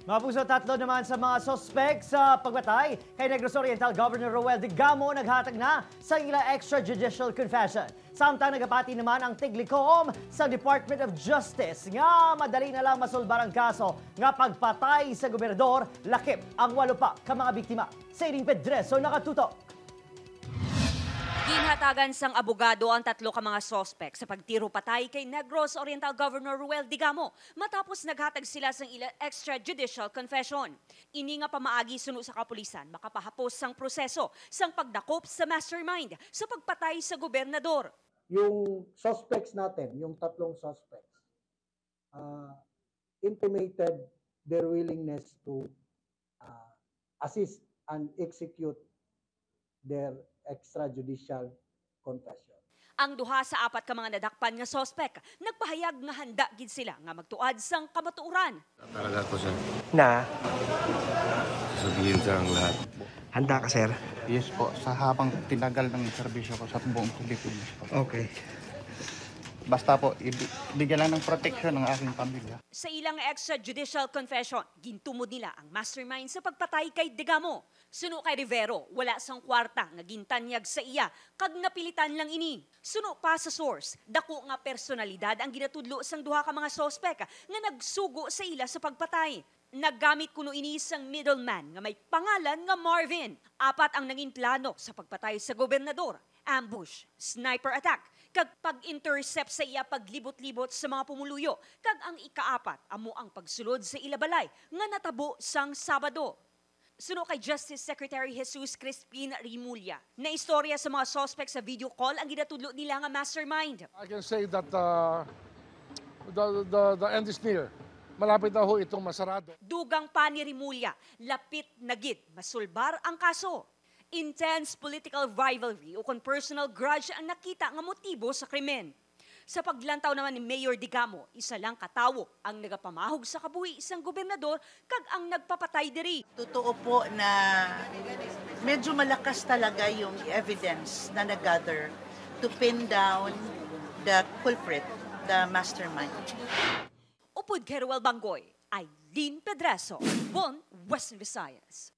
Mga puso, tatlo naman sa mga sospek sa pagbatay kay Negros Oriental Governor Roel Digamo naghatag na sa ila extrajudicial confession. Samtang nagapati naman ang tiglikom sa Department of Justice nga madali na lang masulbar ang kaso nga pagpatay sa gobernador, lakip ang 8 pa ka mga biktima. Sa Iring Pedreso nakatutok. Ginhatagan sang abogado ang 3 ka mga sospek sa pagtiro patay kay Negros Oriental Governor Roel Digamo matapos naghatag sila sang ila extrajudicial confession. Ini nga pamaagi suno sa kapulisan makapahapos sang proseso sang pagdakop sa mastermind sa pagpatay sa gobernador. Yung suspects natin, yung 3 suspects, intimated their willingness to assist and execute their extrajudicial confession. Ang duha sa 4 ka mga nadakpan nga sospek, nagpahayag nga handa gid sila nga magtuad sang kamatuoran. Talaga ko sir. Na? Sabihin sa ang lahat. Handa ka, sir? Yes po, sa habang tinagal ng serbisyo ko sa buong Pilipinas po. Okay. Basta po, bigyan lang ng protection ng aking pamilya. Sa ilang extrajudicial confession, gintumod nila ang mastermind sa pagpatay kay Digamo. Suno kay Rivero, wala sang kwarta nga gintanyag sa iya, kag napilitan lang ini. Suno pa sa source, dako nga personalidad ang ginatudlo sang duha ka mga sospek nga nagsugo sa ila sa pagpatay. Naggamit kuno ini sang middleman nga may pangalan nga Marvin. 4 ang naging plano sa pagpatay sa gobernador: ambush, sniper attack, kag pag-intercept sa iya paglibot-libot sa mga pumuluyo, kag ang ika-4 amo ang pagsulod sa ilabalay nga natabo sang Sabado. Suno kay Justice Secretary Jesus Crispin Rimulya, na istorya sa mga suspect sa video call ang ginatudlo nila nga mastermind. I can say that the end is near. Malapit na ho itong masarado. Dugang pa ni Rimulya, lapit na gid masulbar ang kaso. Intense political rivalry o personal grudge ang nakita nga motibo sa krimen. Sa paglantaw naman ni Mayor Digamo, isa lang katawo ang nagapamahog sa kabuhi isang gobernador kag ang nagpapatay diri. Totoo po na medyo malakas talaga yung evidence na nag-gather to pin down the culprit, the mastermind. Upod kay Ruel Bangoy, Aileen Pedreso, Bon, Western Visayas.